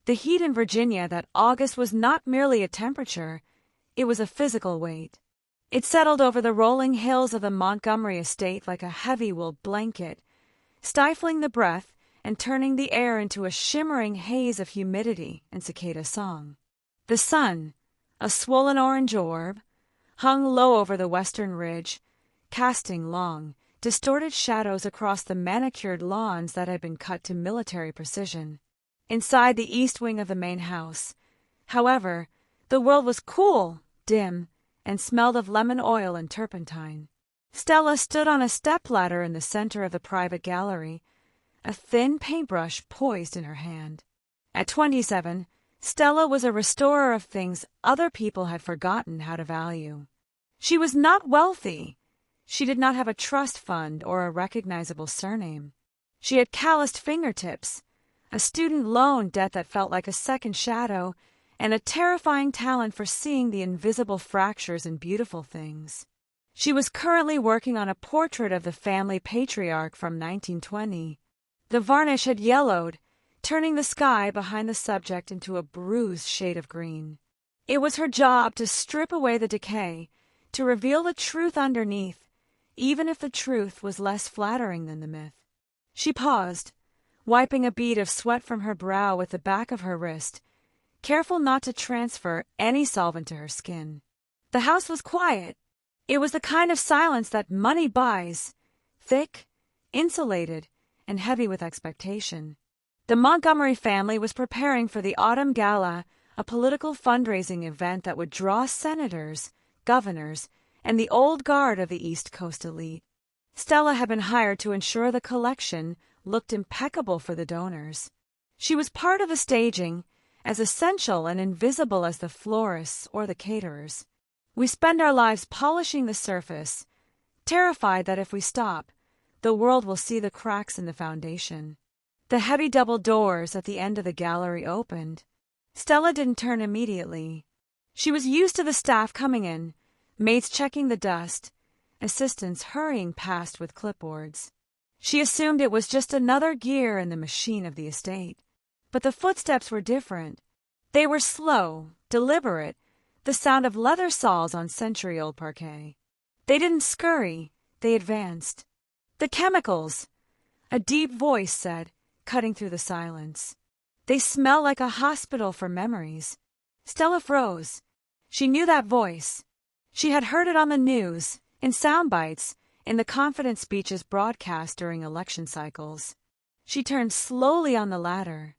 The heat in Virginia that August was not merely a temperature, it was a physical weight. It settled over the rolling hills of the Montgomery estate like a heavy wool blanket, stifling the breath and turning the air into a shimmering haze of humidity and cicada song. The sun, a swollen orange orb, hung low over the western ridge, casting long, distorted shadows across the manicured lawns that had been cut to military precision. Inside the east wing of the main house, however, the world was cool, dim, and smelled of lemon oil and turpentine. Stella stood on a stepladder in the center of the private gallery, a thin paintbrush poised in her hand. At 27, Stella was a restorer of things other people had forgotten how to value. She was not wealthy. She did not have a trust fund or a recognizable surname. She had calloused fingertips, a student loan debt that felt like a second shadow, and a terrifying talent for seeing the invisible fractures in beautiful things. She was currently working on a portrait of the family patriarch from 1920. The varnish had yellowed, turning the sky behind the subject into a bruised shade of green. It was her job to strip away the decay, to reveal the truth underneath, even if the truth was less flattering than the myth. She paused, wiping a bead of sweat from her brow with the back of her wrist, careful not to transfer any solvent to her skin. The house was quiet. It was the kind of silence that money buys, thick, insulated, and heavy with expectation. The Montgomery family was preparing for the Autumn Gala, a political fundraising event that would draw senators, governors, and the old guard of the East Coast elite. Stella had been hired to ensure the collection looked impeccable for the donors. She was part of the staging, as essential and invisible as the florists or the caterers. We spend our lives polishing the surface, terrified that if we stop, the world will see the cracks in the foundation. The heavy double doors at the end of the gallery opened. Stella didn't turn immediately. She was used to the staff coming in, maids checking the dust, assistants hurrying past with clipboards. She assumed it was just another gear in the machine of the estate. But the footsteps were different. They were slow, deliberate, the sound of leather soles on century-old parquet. They didn't scurry, they advanced. "The chemicals," a deep voice said, cutting through the silence. "They smell like a hospital for memories." Stella froze. She knew that voice. She had heard it on the news, in sound bites, in the confidence speeches broadcast during election cycles. She turned slowly on the ladder.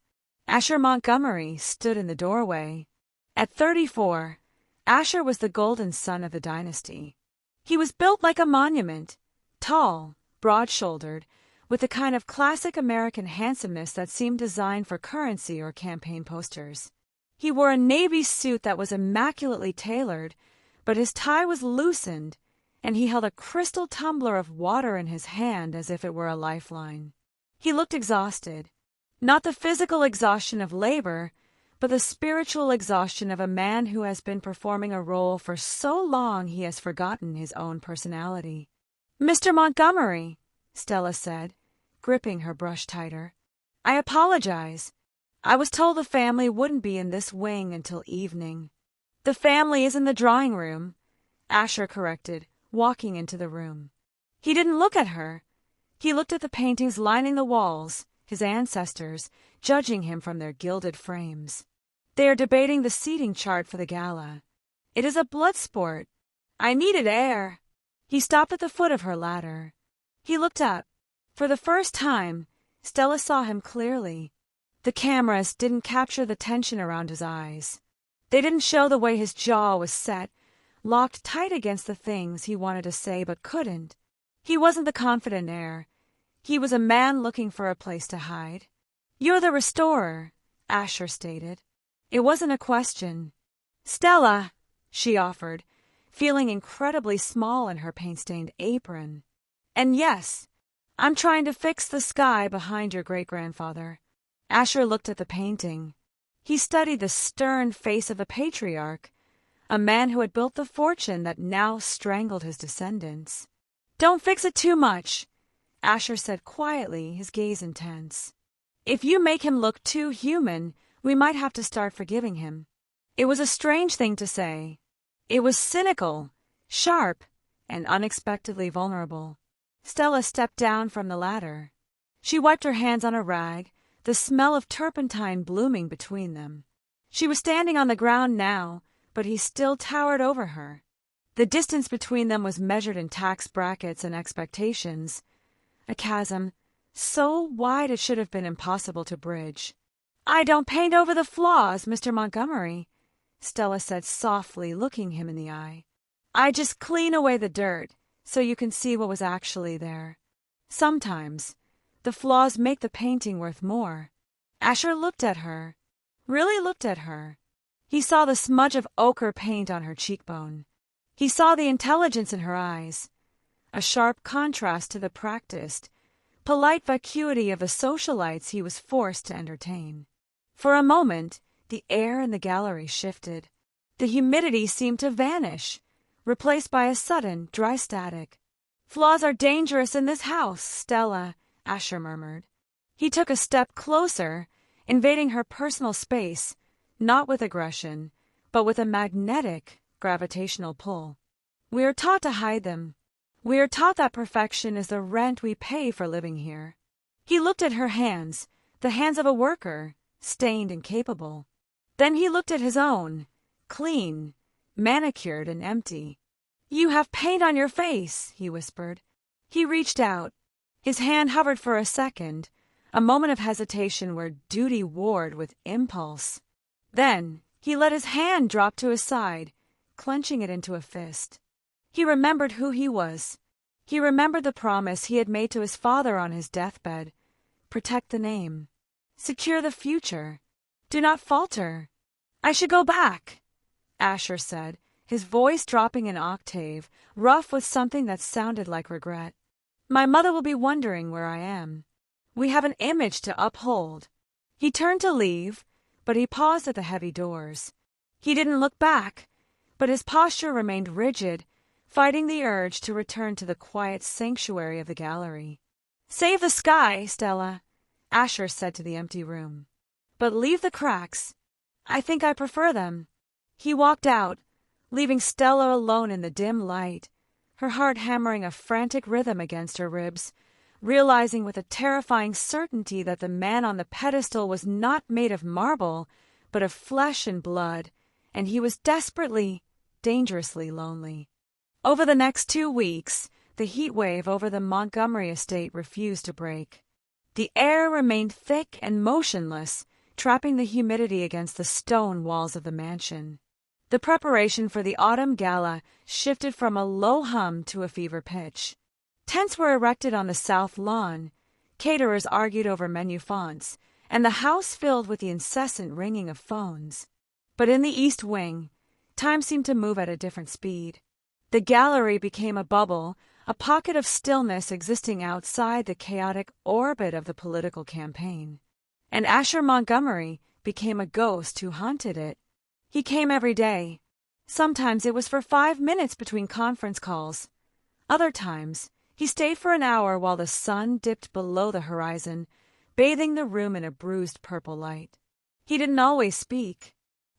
Asher Montgomery stood in the doorway. At 34, Asher was the golden son of the dynasty. He was built like a monument, tall, broad-shouldered, with the kind of classic American handsomeness that seemed designed for currency or campaign posters. He wore a navy suit that was immaculately tailored, but his tie was loosened, and he held a crystal tumbler of water in his hand as if it were a lifeline. He looked exhausted. Not the physical exhaustion of labor, but the spiritual exhaustion of a man who has been performing a role for so long he has forgotten his own personality. "Mr. Montgomery," Stella said, gripping her brush tighter, "I apologize. I was told the family wouldn't be in this wing until evening." "The family is in the drawing room," Asher corrected, walking into the room. He didn't look at her. He looked at the paintings lining the walls, his ancestors, judging him from their gilded frames. "They are debating the seating chart for the gala. It is a blood sport. I needed air." He stopped at the foot of her ladder. He looked up. For the first time, Stella saw him clearly. The cameras didn't capture the tension around his eyes. They didn't show the way his jaw was set, locked tight against the things he wanted to say but couldn't. He wasn't the confident heir. He was a man looking for a place to hide. "You're the restorer," Asher stated. It wasn't a question. "Stella," she offered, feeling incredibly small in her paint-stained apron. "And yes, I'm trying to fix the sky behind your great-grandfather." Asher looked at the painting. He studied the stern face of a patriarch, a man who had built the fortune that now strangled his descendants. "Don't fix it too much," Asher said quietly, his gaze intense. "If you make him look too human, We might have to start forgiving him. It was a strange thing to say. It was cynical, sharp, and unexpectedly vulnerable. Stella stepped down from the ladder. She wiped her hands on a rag, the smell of turpentine blooming between them. She was standing on the ground now, but he still towered over her. The distance between them was measured in tax brackets and expectations, a chasm so wide it should have been impossible to bridge. "I don't paint over the flaws, Mr. Montgomery," Stella said softly, looking him in the eye. "I just clean away the dirt, so you can see what was actually there. Sometimes the flaws make the painting worth more." Asher looked at her, really looked at her. He saw the smudge of ochre paint on her cheekbone. He saw the intelligence in her eyes, a sharp contrast to the practiced, polite vacuity of the socialites he was forced to entertain. For a moment, the air in the gallery shifted. The humidity seemed to vanish, replaced by a sudden, dry static. "Flaws are dangerous in this house, Stella," Asher murmured. He took a step closer, invading her personal space, not with aggression, but with a magnetic, gravitational pull. "We are taught to hide them. We are taught that perfection is the rent we pay for living here." He looked at her hands, the hands of a worker, stained and capable. Then he looked at his own, clean, manicured and empty. "You have paint on your face," he whispered. He reached out. His hand hovered for a second, a moment of hesitation where duty warred with impulse. Then he let his hand drop to his side, clenching it into a fist. He remembered who he was. He remembered the promise he had made to his father on his deathbed. Protect the name. Secure the future. Do not falter. "I should go back," Asher said, his voice dropping an octave, rough with something that sounded like regret. "My mother will be wondering where I am. We have an image to uphold." He turned to leave, but he paused at the heavy doors. He didn't look back, but his posture remained rigid, fighting the urge to return to the quiet sanctuary of the gallery. "Save the sky, Stella," Asher said to the empty room. "But leave the cracks. I think I prefer them." He walked out, leaving Stella alone in the dim light, her heart hammering a frantic rhythm against her ribs, realizing with a terrifying certainty that the man on the pedestal was not made of marble, but of flesh and blood, and he was desperately, dangerously lonely. Over the next 2 weeks, the heat wave over the Montgomery estate refused to break. The air remained thick and motionless, trapping the humidity against the stone walls of the mansion. The preparation for the autumn gala shifted from a low hum to a fever pitch. Tents were erected on the south lawn, caterers argued over menu fonts, and the house filled with the incessant ringing of phones. But in the east wing, time seemed to move at a different speed. The gallery became a bubble, a pocket of stillness existing outside the chaotic orbit of the political campaign. And Asher Montgomery became a ghost who haunted it. He came every day. Sometimes it was for 5 minutes between conference calls. Other times, he stayed for an hour while the sun dipped below the horizon, bathing the room in a bruised purple light. He didn't always speak.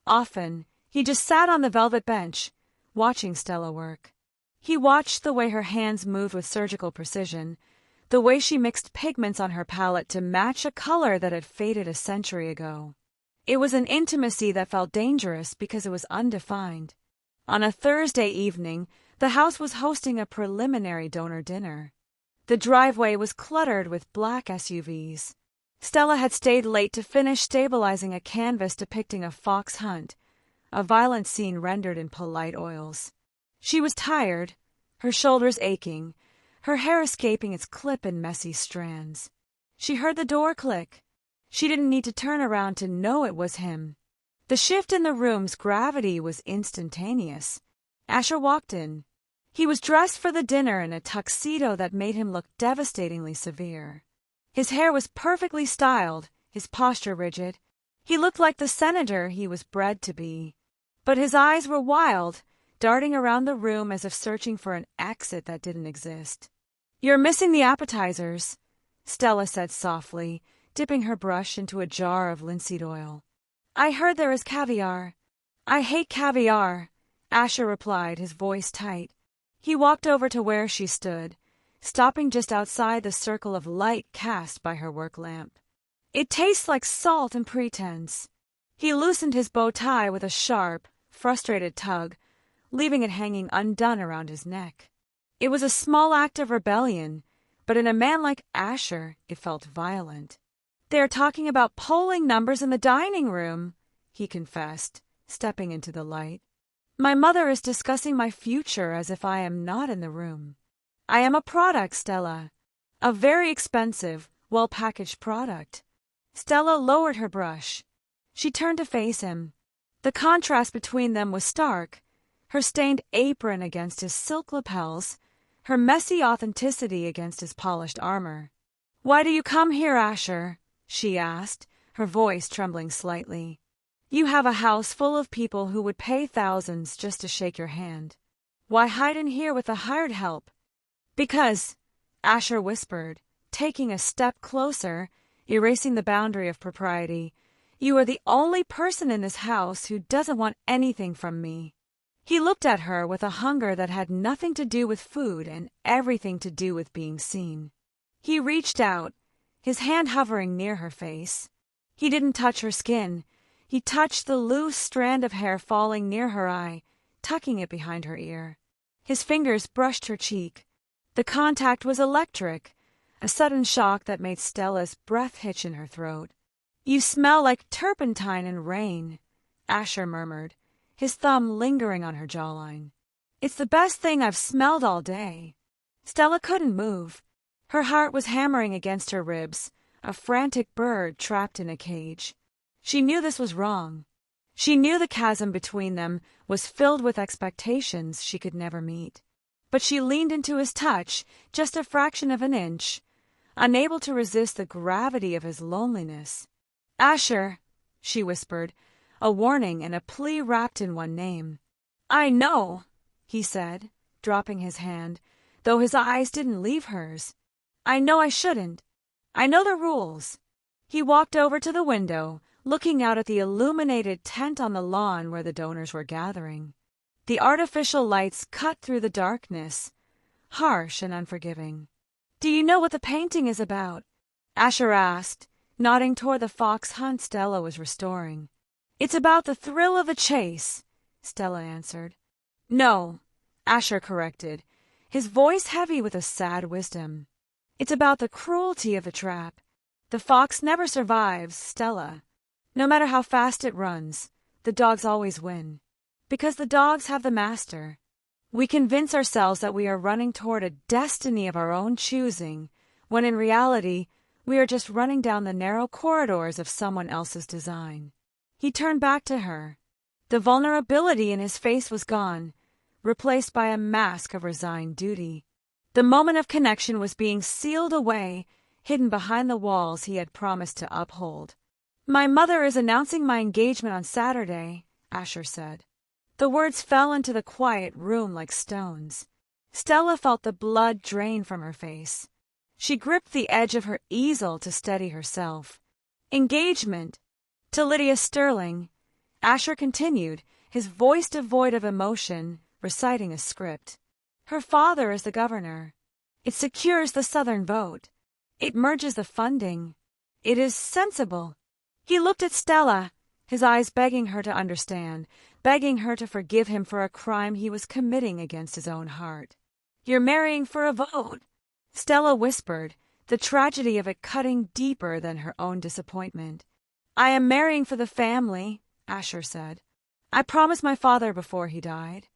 Often, he just sat on the velvet bench, watching Stella work. He watched the way her hands moved with surgical precision, the way she mixed pigments on her palette to match a color that had faded a century ago. It was an intimacy that felt dangerous because it was undefined. On a Thursday evening, the house was hosting a preliminary donor dinner. The driveway was cluttered with black SUVs. Stella had stayed late to finish stabilizing a canvas depicting a fox hunt, a violent scene rendered in polite oils. She was tired, her shoulders aching, her hair escaping its clip in messy strands. She heard the door click. She didn't need to turn around to know it was him. The shift in the room's gravity was instantaneous. Asher walked in. He was dressed for the dinner in a tuxedo that made him look devastatingly severe. His hair was perfectly styled, his posture rigid. He looked like the senator he was bred to be. But his eyes were wild, darting around the room as if searching for an exit that didn't exist. "You're missing the appetizers," Stella said softly, dipping her brush into a jar of linseed oil. I heard there is caviar. I hate caviar, Asher replied, his voice tight. He walked over to where she stood, stopping just outside the circle of light cast by her work lamp. It tastes like salt and pretense. He loosened his bow tie with a sharp, frustrated tug, leaving it hanging undone around his neck. It was a small act of rebellion, but in a man like Asher, it felt violent. They are talking about polling numbers in the dining room, he confessed, stepping into the light. My mother is discussing my future as if I am not in the room. I am a product, Stella. A very expensive, well-packaged product. Stella lowered her brush. She turned to face him. The contrast between them was stark, her stained apron against his silk lapels, her messy authenticity against his polished armor. Why do you come here, Asher? She asked, her voice trembling slightly. You have a house full of people who would pay thousands just to shake your hand. Why hide in here with the hired help? Because, Asher whispered, taking a step closer, erasing the boundary of propriety, you are the only person in this house who doesn't want anything from me. He looked at her with a hunger that had nothing to do with food and everything to do with being seen. He reached out, his hand hovering near her face. He didn't touch her skin. He touched the loose strand of hair falling near her eye, tucking it behind her ear. His fingers brushed her cheek. The contact was electric, a sudden shock that made Stella's breath hitch in her throat. You smell like turpentine and rain, Asher murmured, his thumb lingering on her jawline. It's the best thing I've smelled all day. Stella couldn't move. Her heart was hammering against her ribs, a frantic bird trapped in a cage. She knew this was wrong. She knew the chasm between them was filled with expectations she could never meet. But she leaned into his touch, just a fraction of an inch, unable to resist the gravity of his loneliness. Asher, she whispered, a warning and a plea wrapped in one name. I know, he said, dropping his hand, though his eyes didn't leave hers. I know I shouldn't. I know the rules. He walked over to the window, looking out at the illuminated tent on the lawn where the donors were gathering. The artificial lights cut through the darkness, harsh and unforgiving. Do you know what the painting is about? Asher asked, nodding toward the fox hunt Stella was restoring. It's about the thrill of a chase, Stella answered. No, Asher corrected, his voice heavy with a sad wisdom. It's about the cruelty of the trap. The fox never survives, Stella. No matter how fast it runs, the dogs always win. Because the dogs have the master. We convince ourselves that we are running toward a destiny of our own choosing, when in reality, we are just running down the narrow corridors of someone else's design. He turned back to her. The vulnerability in his face was gone, replaced by a mask of resigned duty. The moment of connection was being sealed away, hidden behind the walls he had promised to uphold. My mother is announcing my engagement on Saturday, Asher said. The words fell into the quiet room like stones. Stella felt the blood drain from her face. She gripped the edge of her easel to steady herself. Engagement. To Lydia Sterling, Asher continued, his voice devoid of emotion, reciting a script. Her father is the governor. It secures the Southern vote. It merges the funding. It is sensible. He looked at Stella, his eyes begging her to understand, begging her to forgive him for a crime he was committing against his own heart. You're marrying for a vote, Stella whispered, the tragedy of it cutting deeper than her own disappointment. I am marrying for the family, Asher said. I promised my father before he died.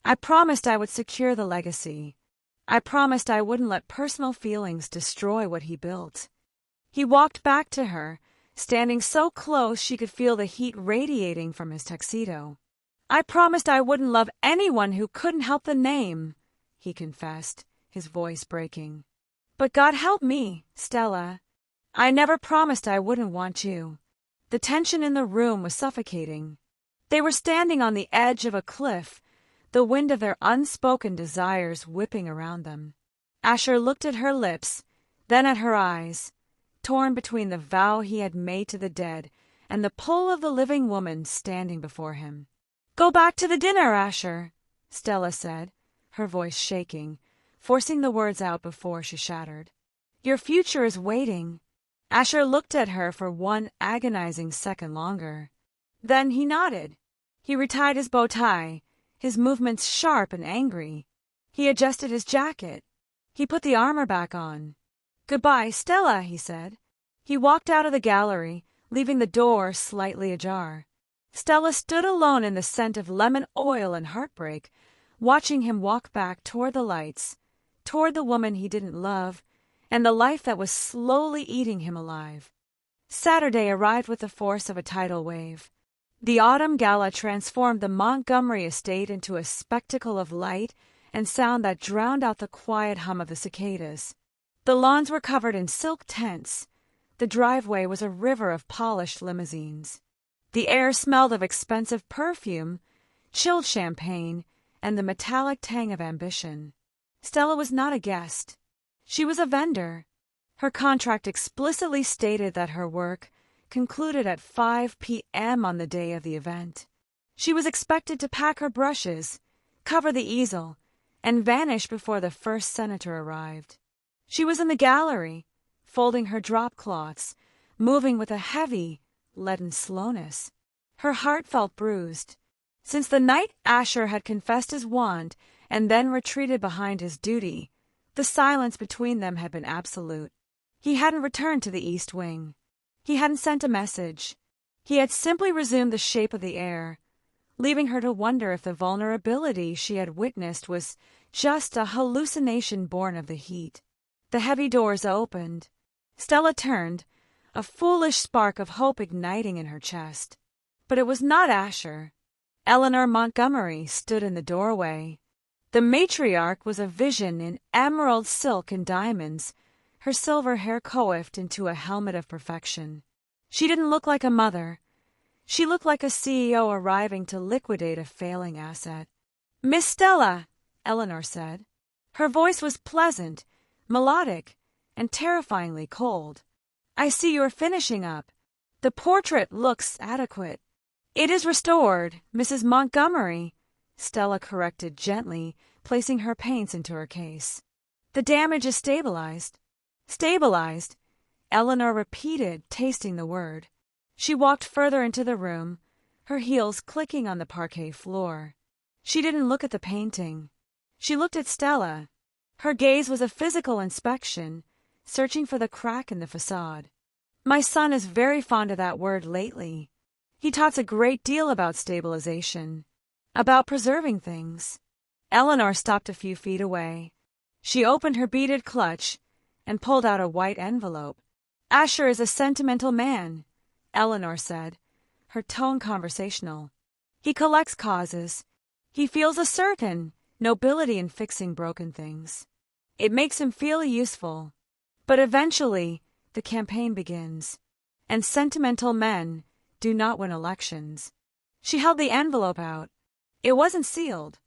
I promised I would secure the legacy. I promised I wouldn't let personal feelings destroy what he built. He walked back to her, standing so close she could feel the heat radiating from his tuxedo. I promised I wouldn't love anyone who couldn't help the name, he confessed, his voice breaking. But God help me, Stella. I never promised I wouldn't want you. The tension in the room was suffocating. They were standing on the edge of a cliff, the wind of their unspoken desires whipping around them. Asher looked at her lips, then at her eyes, torn between the vow he had made to the dead and the pull of the living woman standing before him. "Go back to the dinner, Asher," Stella said, her voice shaking, forcing the words out before she shattered. "Your future is waiting." Asher looked at her for one agonizing second longer. Then he nodded. He retied his bow tie, his movements sharp and angry. He adjusted his jacket. He put the armor back on. "Goodbye, Stella," he said. He walked out of the gallery, leaving the door slightly ajar. Stella stood alone in the scent of lemon oil and heartbreak, watching him walk back toward the lights, toward the woman he didn't love, and the life that was slowly eating him alive. Saturday arrived with the force of a tidal wave. The autumn gala transformed the Montgomery estate into a spectacle of light and sound that drowned out the quiet hum of the cicadas. The lawns were covered in silk tents. The driveway was a river of polished limousines. The air smelled of expensive perfume, chilled champagne, and the metallic tang of ambition. Stella was not a guest. She was a vendor. Her contract explicitly stated that her work concluded at 5 p.m. on the day of the event. She was expected to pack her brushes, cover the easel, and vanish before the first senator arrived. She was in the gallery, folding her drop cloths, moving with a heavy, leaden slowness. Her heart felt bruised. Since the night Asher had confessed his want and then retreated behind his duty, the silence between them had been absolute. He hadn't returned to the East Wing. He hadn't sent a message. He had simply resumed the shape of the air, leaving her to wonder if the vulnerability she had witnessed was just a hallucination born of the heat. The heavy doors opened. Stella turned, a foolish spark of hope igniting in her chest. But it was not Asher. Eleanor Montgomery stood in the doorway. The matriarch was a vision in emerald silk and diamonds, her silver hair coiffed into a helmet of perfection. She didn't look like a mother. She looked like a CEO arriving to liquidate a failing asset. "Miss Stella," Eleanor said. Her voice was pleasant, melodic, and terrifyingly cold. "I see you are finishing up. The portrait looks adequate." "It is restored, Mrs. Montgomery," Stella corrected gently, placing her paints into her case. "The damage is stabilized." "Stabilized," Eleanor repeated, tasting the word. She walked further into the room, her heels clicking on the parquet floor. She didn't look at the painting. She looked at Stella. Her gaze was a physical inspection, searching for the crack in the facade. "My son is very fond of that word lately. He talks a great deal about stabilization, about preserving things." Eleanor stopped a few feet away. She opened her beaded clutch and pulled out a white envelope. "Asher is a sentimental man," Eleanor said, her tone conversational. "He collects causes. He feels a certain nobility in fixing broken things. It makes him feel useful. But eventually, the campaign begins, and sentimental men do not win elections." She held the envelope out. It wasn't sealed.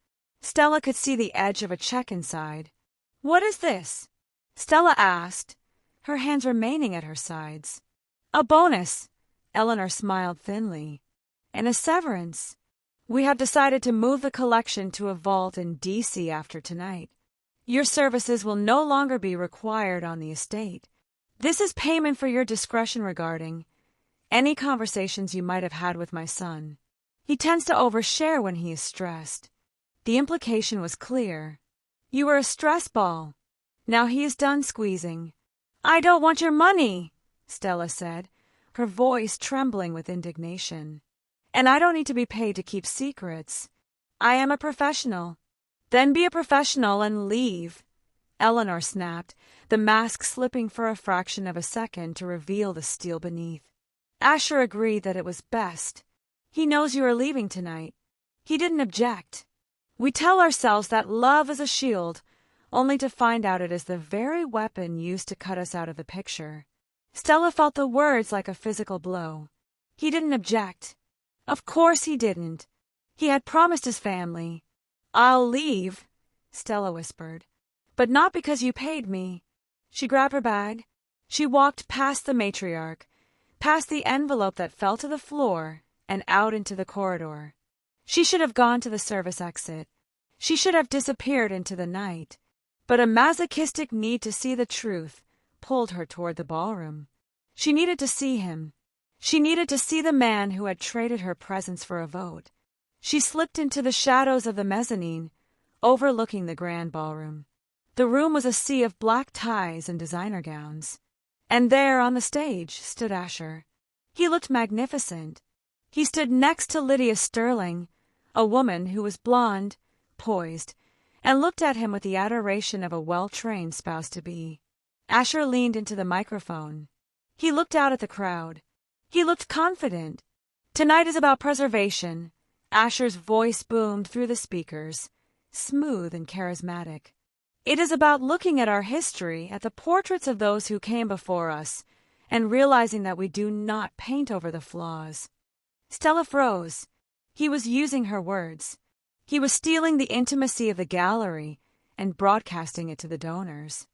Stella could see the edge of a check inside. "What is this?" Stella asked, her hands remaining at her sides. "A bonus," Eleanor smiled thinly. "And a severance. We have decided to move the collection to a vault in D.C. after tonight. Your services will no longer be required on the estate. This is payment for your discretion regarding any conversations you might have had with my son. He tends to overshare when he is stressed." The implication was clear. "You were a stress ball. Now he is done squeezing." "I don't want your money," Stella said, her voice trembling with indignation. "And I don't need to be paid to keep secrets. I am a professional." "Then be a professional and leave," Eleanor snapped, the mask slipping for a fraction of a second to reveal the steel beneath. Asher agreed that it was best. "He knows you are leaving tonight." He didn't object. "We tell ourselves that love is a shield, only to find out it is the very weapon used to cut us out of the picture." Stella felt the words like a physical blow. He didn't object. Of course he didn't. He had promised his family. "I'll leave," Stella whispered. "But not because you paid me." She grabbed her bag. She walked past the matriarch, past the envelope that fell to the floor and out into the corridor. She should have gone to the service exit. She should have disappeared into the night. But a masochistic need to see the truth pulled her toward the ballroom. She needed to see him. She needed to see the man who had traded her presence for a vote. She slipped into the shadows of the mezzanine, overlooking the grand ballroom. The room was a sea of black ties and designer gowns. And there on the stage stood Asher. He looked magnificent. He stood next to Lydia Sterling, a woman who was blonde, poised, and looked at him with the adoration of a well-trained spouse-to-be. Asher leaned into the microphone. He looked out at the crowd. He looked confident. Tonight is about preservation. Asher's voice boomed through the speakers, smooth and charismatic. It is about looking at our history, at the portraits of those who came before us, and realizing that we do not paint over the flaws. Stella froze. He was using her words. He was stealing the intimacy of the gallery and broadcasting it to the donors.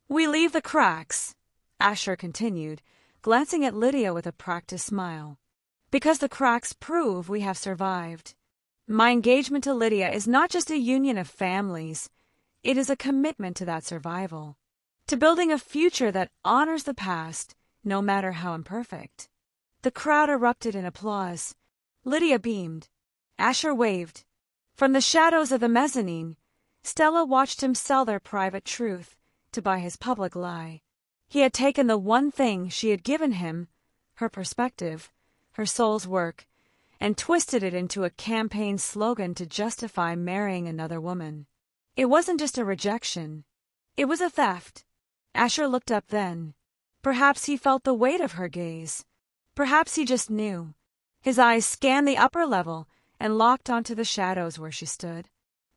We leave the cracks, Asher continued, glancing at Lydia with a practiced smile, because the cracks prove we have survived. My engagement to Lydia is not just a union of families. It is a commitment to that survival, to building a future that honors the past, no matter how imperfect. The crowd erupted in applause. Lydia beamed. Asher waved. From the shadows of the mezzanine, Stella watched him sell their private truth to buy his public lie. He had taken the one thing she had given him, her perspective, her soul's work, and twisted it into a campaign slogan to justify marrying another woman. It wasn't just a rejection. It was a theft. Asher looked up then. Perhaps he felt the weight of her gaze. Perhaps he just knew. His eyes scanned the upper level and locked onto the shadows where she stood.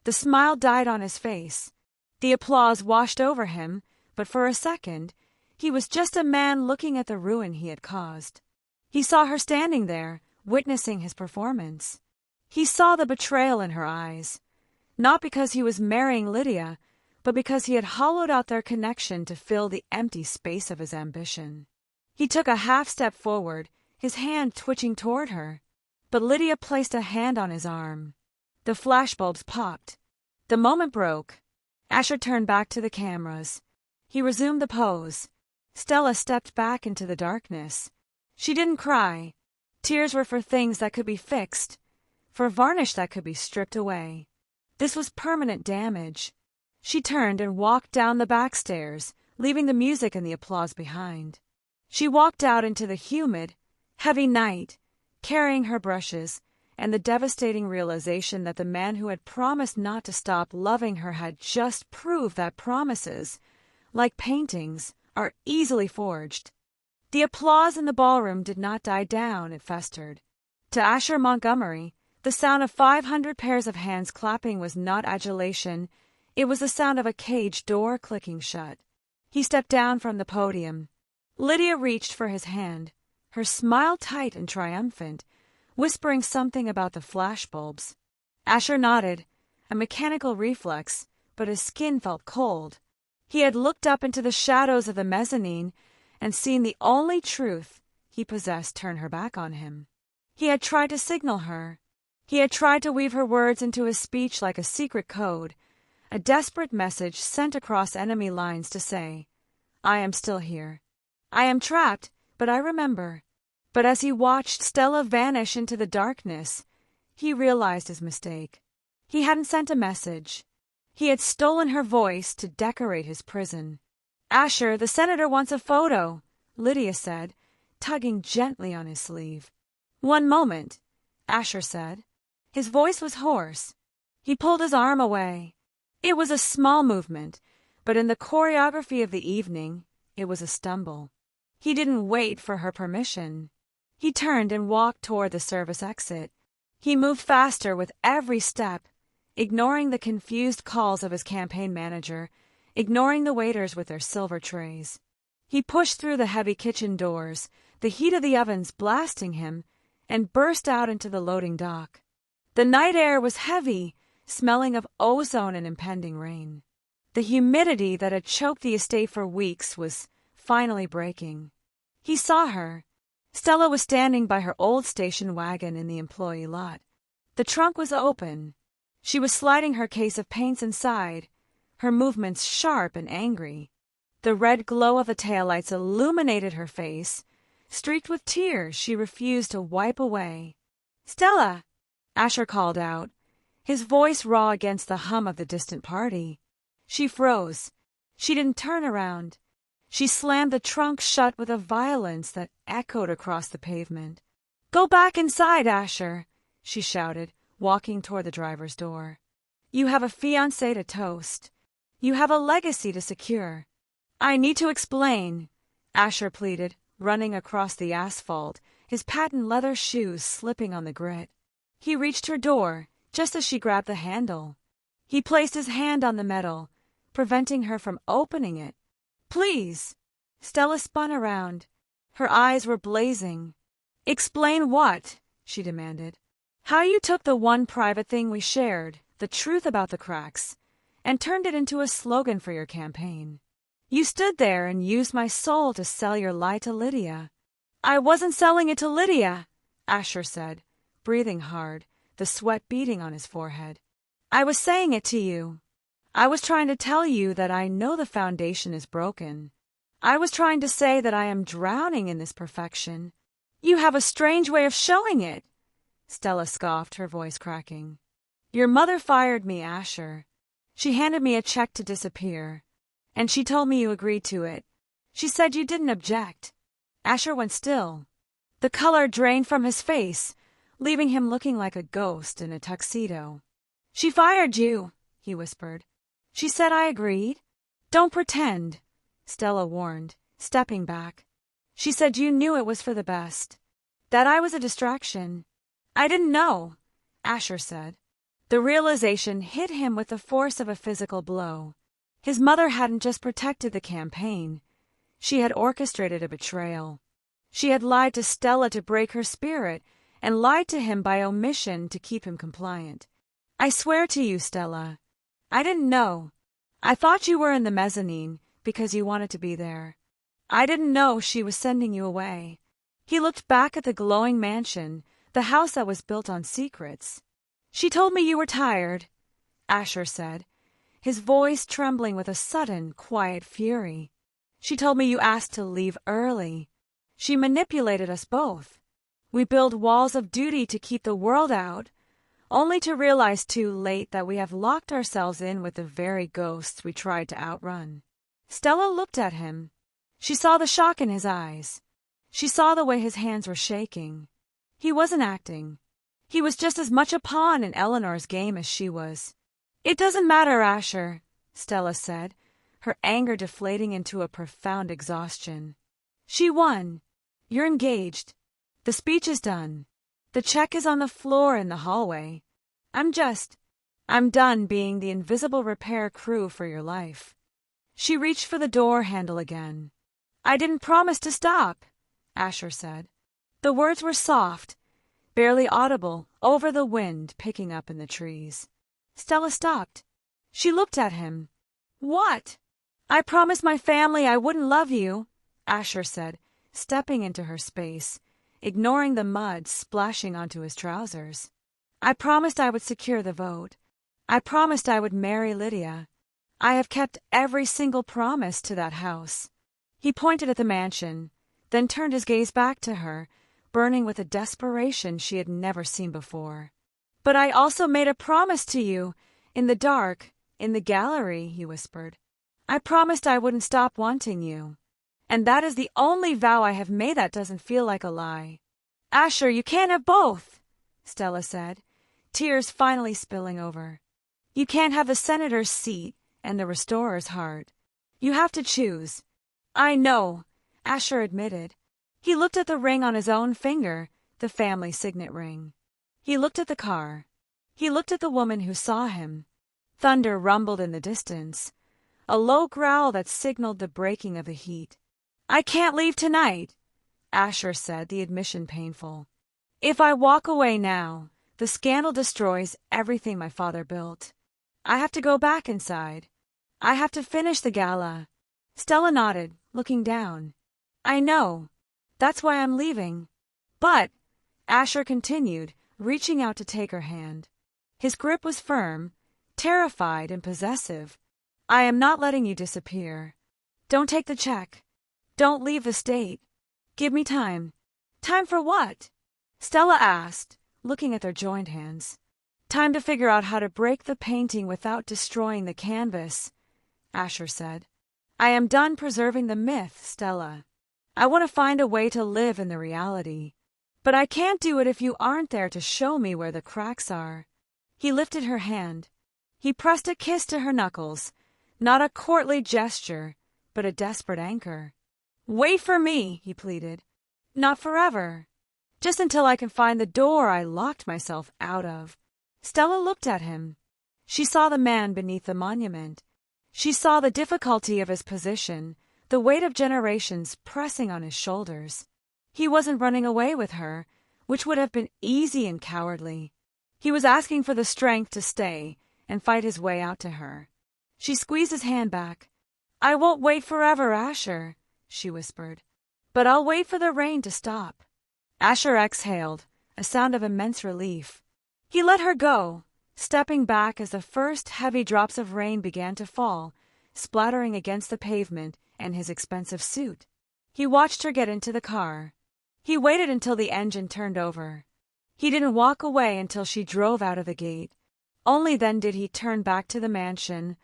The smile died on his face. The applause washed over him, but for a second, he was just a man looking at the ruin he had caused. He saw her standing there, witnessing his performance. He saw the betrayal in her eyes, not because he was marrying Lydia, but because he had hollowed out their connection to fill the empty space of his ambition. He took a half step forward, his hand twitching toward her, but Lydia placed a hand on his arm. The flashbulbs popped. The moment broke. Asher turned back to the cameras. He resumed the pose. Stella stepped back into the darkness. She didn't cry. Tears were for things that could be fixed, for varnish that could be stripped away. This was permanent damage. She turned and walked down the back stairs, leaving the music and the applause behind. She walked out into the humid, heavy night, carrying her brushes, and the devastating realization that the man who had promised not to stop loving her had just proved that promises, like paintings, are easily forged. The applause in the ballroom did not die down, it festered. To Asher Montgomery, the sound of 500 pairs of hands clapping was not adulation, it was the sound of a cage door clicking shut. He stepped down from the podium. Lydia reached for his hand, her smile tight and triumphant, whispering something about the flashbulbs. Asher nodded, a mechanical reflex, but his skin felt cold. He had looked up into the shadows of the mezzanine and seen the only truth he possessed turn her back on him. He had tried to signal her. He had tried to weave her words into his speech like a secret code, a desperate message sent across enemy lines to say, "I am still here. I am trapped, but I remember." But as he watched Stella vanish into the darkness, he realized his mistake. He hadn't sent a message. He had stolen her voice to decorate his prison. "Asher, the senator wants a photo," Lydia said, tugging gently on his sleeve. "One moment," Asher said. His voice was hoarse. He pulled his arm away. It was a small movement, but in the choreography of the evening, it was a stumble. He didn't wait for her permission. He turned and walked toward the service exit. He moved faster with every step, ignoring the confused calls of his campaign manager, ignoring the waiters with their silver trays. He pushed through the heavy kitchen doors, the heat of the ovens blasting him, and burst out into the loading dock. The night air was heavy, smelling of ozone and impending rain. The humidity that had choked the estate for weeks was finally breaking. He saw her. Stella was standing by her old station wagon in the employee lot. The trunk was open. She was sliding her case of paints inside, her movements sharp and angry. The red glow of the taillights illuminated her face, streaked with tears she refused to wipe away. "Stella!" Asher called out, his voice raw against the hum of the distant party. She froze. She didn't turn around. She slammed the trunk shut with a violence that echoed across the pavement. "Go back inside, Asher," she shouted, walking toward the driver's door. "You have a fiancé to toast. You have a legacy to secure." "I need to explain," Asher pleaded, running across the asphalt, his patent leather shoes slipping on the grit. He reached her door just as she grabbed the handle. He placed his hand on the metal, preventing her from opening it. "Please!" Stella spun around. Her eyes were blazing. "Explain what?" she demanded. "How you took the one private thing we shared, the truth about the cracks, and turned it into a slogan for your campaign. You stood there and used my soul to sell your lie to Lydia." "I wasn't selling it to Lydia," Asher said, breathing hard, the sweat beading on his forehead. "I was saying it to you. I was trying to tell you that I know the foundation is broken. I was trying to say that I am drowning in this perfection. You have a strange way of showing it," Stella scoffed, her voice cracking. "Your mother fired me, Asher. She handed me a check to disappear. And she told me you agreed to it. She said you didn't object." Asher went still. The color drained from his face, leaving him looking like a ghost in a tuxedo. "She fired you," he whispered. "She said I agreed." "Don't pretend," Stella warned, stepping back. "She said you knew it was for the best, that I was a distraction." "I didn't know," Asher said. The realization hit him with the force of a physical blow. His mother hadn't just protected the campaign. She had orchestrated a betrayal. She had lied to Stella to break her spirit and lied to him by omission to keep him compliant. "I swear to you, Stella, I didn't know. I thought you were in the mezzanine because you wanted to be there. I didn't know she was sending you away." He looked back at the glowing mansion, the house that was built on secrets. "She told me you were tired," Asher said, his voice trembling with a sudden, quiet fury. "She told me you asked to leave early. She manipulated us both. We build walls of duty to keep the world out, only to realize too late that we have locked ourselves in with the very ghosts we tried to outrun." Stella looked at him. She saw the shock in his eyes. She saw the way his hands were shaking. He wasn't acting. He was just as much a pawn in Eleanor's game as she was. "It doesn't matter, Asher," Stella said, her anger deflating into a profound exhaustion. "She won. You're engaged. The speech is done. The check is on the floor in the hallway. I'm done being the invisible repair crew for your life." She reached for the door handle again. "I didn't promise to stop," Asher said. The words were soft, barely audible, over the wind picking up in the trees. Stella stopped. She looked at him. "What?" "I promised my family I wouldn't love you," Asher said, stepping into her space, ignoring the mud splashing onto his trousers. "I promised I would secure the vote. I promised I would marry Lydia. I have kept every single promise to that house." He pointed at the mansion, then turned his gaze back to her, burning with a desperation she had never seen before. "But I also made a promise to you, in the dark, in the gallery," he whispered. "I promised I wouldn't stop wanting you. And that is the only vow I have made that doesn't feel like a lie." "Asher, you can't have both," Stella said, tears finally spilling over. "You can't have the senator's seat and the restorer's heart. You have to choose." "I know," Asher admitted. He looked at the ring on his own finger, the family signet ring. He looked at the car. He looked at the woman who saw him. Thunder rumbled in the distance, a low growl that signaled the breaking of the heat. "I can't leave tonight," Asher said, the admission painful. "If I walk away now, the scandal destroys everything my father built. I have to go back inside. I have to finish the gala." Stella nodded, looking down. "I know. That's why I'm leaving. But, Asher continued, reaching out to take her hand. His grip was firm, terrified and possessive. I am not letting you disappear. Don't take the check. Don't leave the state. Give me time. Time for what? Stella asked, looking at their joined hands. Time to figure out how to break the painting without destroying the canvas, Asher said. I am done preserving the myth, Stella. I want to find a way to live in the reality. But I can't do it if you aren't there to show me where the cracks are. He lifted her hand. He pressed a kiss to her knuckles, not a courtly gesture, but a desperate anchor. Wait for me, he pleaded. Not forever. Just until I can find the door I locked myself out of. Stella looked at him. She saw the man beneath the monument. She saw the difficulty of his position, the weight of generations pressing on his shoulders. He wasn't running away with her, which would have been easy and cowardly. He was asking for the strength to stay and fight his way out to her. She squeezed his hand back. I won't wait forever, Asher, she whispered. But I'll wait for the rain to stop. Asher exhaled, a sound of immense relief. He let her go, stepping back as the first heavy drops of rain began to fall, splattering against the pavement and his expensive suit. He watched her get into the car. He waited until the engine turned over. He didn't walk away until she drove out of the gate. Only then did he turn back to the mansion,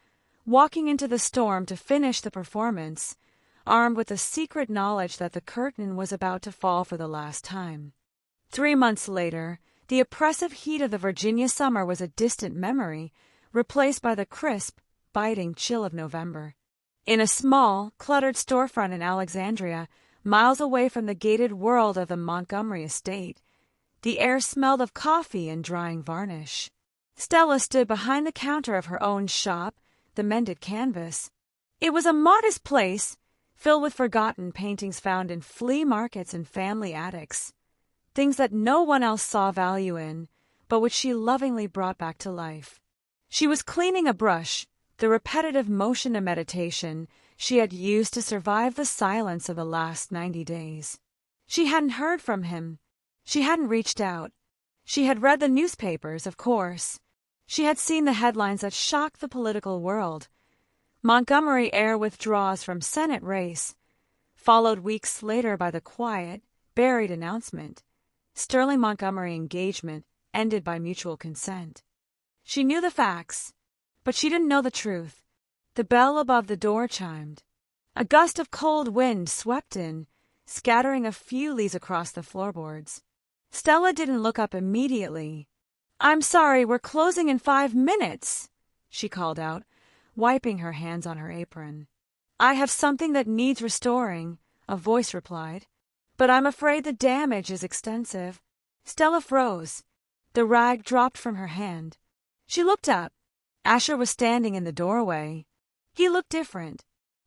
walking into the storm to finish the performance, armed with the secret knowledge that the curtain was about to fall for the last time. 3 months later, the oppressive heat of the Virginia summer was a distant memory, replaced by the crisp, biting chill of November. In a small, cluttered storefront in Alexandria, miles away from the gated world of the Montgomery estate, the air smelled of coffee and drying varnish. Stella stood behind the counter of her own shop, the Mended Canvas. It was a modest place, filled with forgotten paintings found in flea markets and family attics. Things that no one else saw value in, but which she lovingly brought back to life. She was cleaning a brush, the repetitive motion of meditation she had used to survive the silence of the last 90 days. She hadn't heard from him. She hadn't reached out. She had read the newspapers, of course. She had seen the headlines that shocked the political world. Montgomery Heir withdraws from Senate race, followed weeks later by the quiet, buried announcement. Sterling Montgomery engagement ended by mutual consent. She knew the facts, but she didn't know the truth. The bell above the door chimed. A gust of cold wind swept in, scattering a few leaves across the floorboards. Stella didn't look up immediately. I'm sorry, we're closing in 5 minutes, she called out, wiping her hands on her apron. I have something that needs restoring, a voice replied. But I'm afraid the damage is extensive. Stella froze. The rag dropped from her hand. She looked up. Asher was standing in the doorway. He looked different.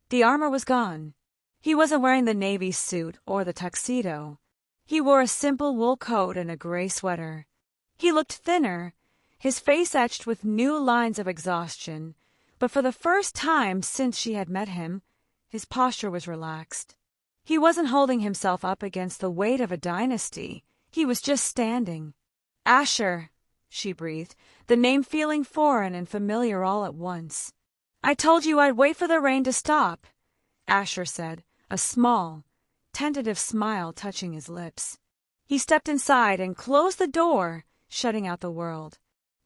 The armor was gone. He wasn't wearing the navy suit or the tuxedo. He wore a simple wool coat and a gray sweater. He looked thinner, his face etched with new lines of exhaustion, but for the first time since she had met him, his posture was relaxed. He wasn't holding himself up against the weight of a dynasty. He was just standing. Asher, she breathed, the name feeling foreign and familiar all at once. I told you I'd wait for the rain to stop, Asher said, a small, tentative smile touching his lips. He stepped inside and closed the door, shutting out the world.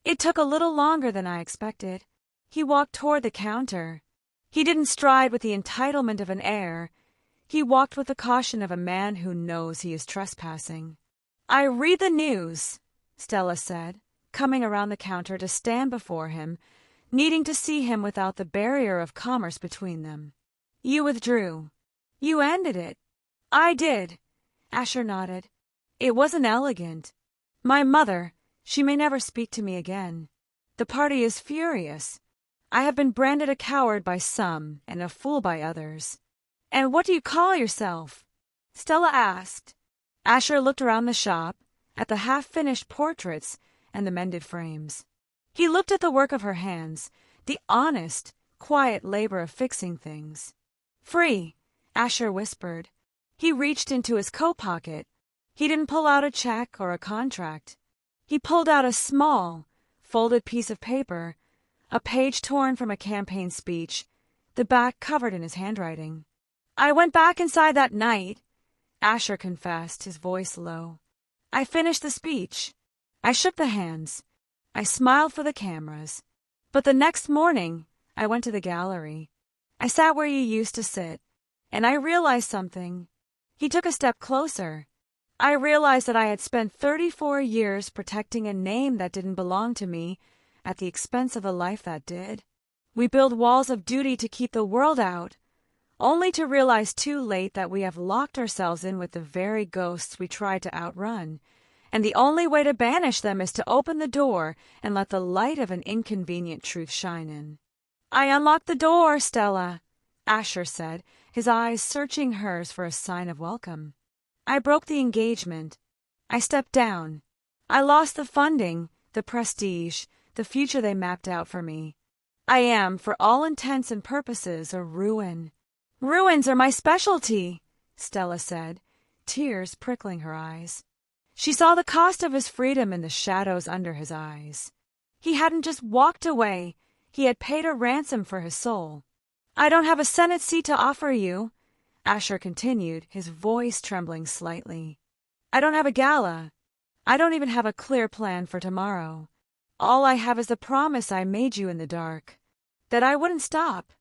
It took a little longer than I expected. He walked toward the counter. He didn't stride with the entitlement of an heir. He walked with the caution of a man who knows he is trespassing. I read the news, Stella said, coming around the counter to stand before him, needing to see him without the barrier of commerce between them. You withdrew. You ended it. I did. Asher nodded. It wasn't elegant. My mother, she may never speak to me again. The party is furious. I have been branded a coward by some and a fool by others. And what do you call yourself? Stella asked. Asher looked around the shop, at the half-finished portraits and the mended frames. He looked at the work of her hands, the honest, quiet labor of fixing things. Free, Asher whispered. He reached into his coat pocket. He didn't pull out a check or a contract. He pulled out a small, folded piece of paper, a page torn from a campaign speech, the back covered in his handwriting. "I went back inside that night," Asher confessed, his voice low. "I finished the speech. I shook the hands. I smiled for the cameras. But the next morning, I went to the gallery. I sat where you used to sit, and I realized something." He took a step closer. "I realized that I had spent 34 years protecting a name that didn't belong to me at the expense of a life that did. We build walls of duty to keep the world out, only to realize too late that we have locked ourselves in with the very ghosts we tried to outrun, and the only way to banish them is to open the door and let the light of an inconvenient truth shine in." "I unlocked the door, Stella," Asher said, his eyes searching hers for a sign of welcome. "I broke the engagement. I stepped down. I lost the funding, the prestige, the future they mapped out for me. I am, for all intents and purposes, a ruin." "Ruins are my specialty," Stella said, tears prickling her eyes. She saw the cost of his freedom in the shadows under his eyes. He hadn't just walked away, he had paid a ransom for his soul. "I don't have a Senate seat to offer you," Asher continued, his voice trembling slightly. "I don't have a gala. I don't even have a clear plan for tomorrow. All I have is the promise I made you in the dark, that I wouldn't stop."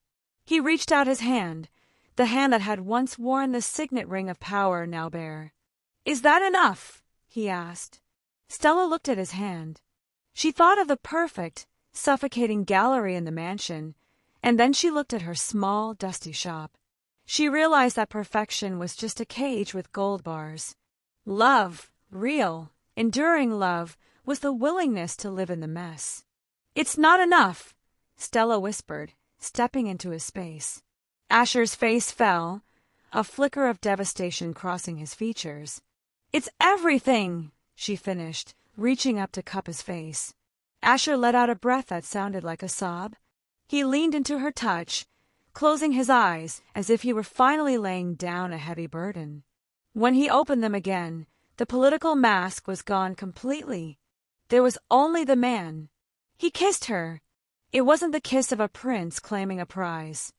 He reached out his hand, the hand that had once worn the signet ring of power now bare. "Is that enough?" he asked. Stella looked at his hand. She thought of the perfect, suffocating gallery in the mansion, and then she looked at her small, dusty shop. She realized that perfection was just a cage with gold bars. Love, real, enduring love, was the willingness to live in the mess. "It's not enough," Stella whispered, stepping into his space. Asher's face fell, a flicker of devastation crossing his features. "It's everything," she finished, reaching up to cup his face. Asher let out a breath that sounded like a sob. He leaned into her touch, closing his eyes as if he were finally laying down a heavy burden. When he opened them again, the political mask was gone completely. There was only the man. He kissed her. It wasn't the kiss of a prince claiming a prize.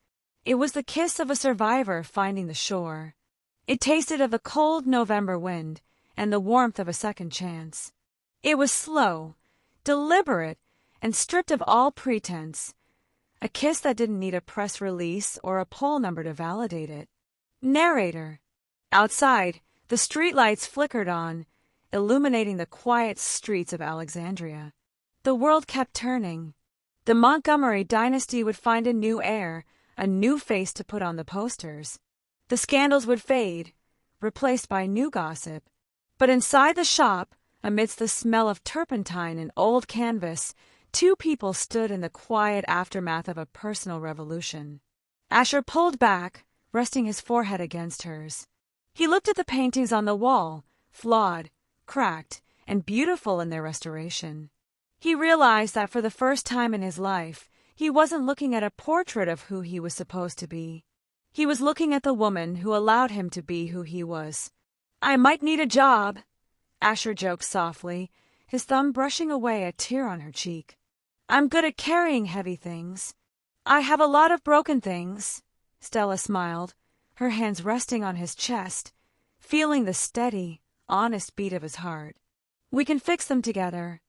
It was the kiss of a survivor finding the shore. It tasted of the cold November wind and the warmth of a second chance. It was slow, deliberate, and stripped of all pretense. A kiss that didn't need a press release or a poll number to validate it. Narrator. Outside, the streetlights flickered on, illuminating the quiet streets of Alexandria. The world kept turning. The Montgomery dynasty would find a new heir, a new face to put on the posters. The scandals would fade, replaced by new gossip. But inside the shop, amidst the smell of turpentine and old canvas, two people stood in the quiet aftermath of a personal revolution. Asher pulled back, resting his forehead against hers. He looked at the paintings on the wall, flawed, cracked, and beautiful in their restoration. He realized that for the first time in his life, he wasn't looking at a portrait of who he was supposed to be. He was looking at the woman who allowed him to be who he was. "I might need a job," Asher joked softly, his thumb brushing away a tear on her cheek. "I'm good at carrying heavy things." "I have a lot of broken things," Stella smiled, her hands resting on his chest, feeling the steady, honest beat of his heart. "We can fix them together."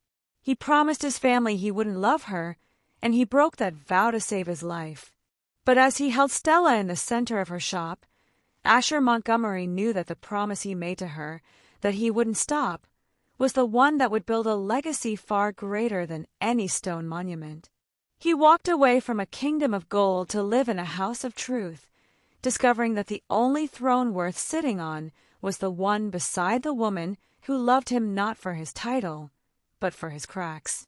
He promised his family he wouldn't love her, and he broke that vow to save his life. But as he held Stella in the center of her shop, Asher Montgomery knew that the promise he made to her, that he wouldn't stop, was the one that would build a legacy far greater than any stone monument. He walked away from a kingdom of gold to live in a house of truth, discovering that the only throne worth sitting on was the one beside the woman who loved him not for his title, but for his cracks.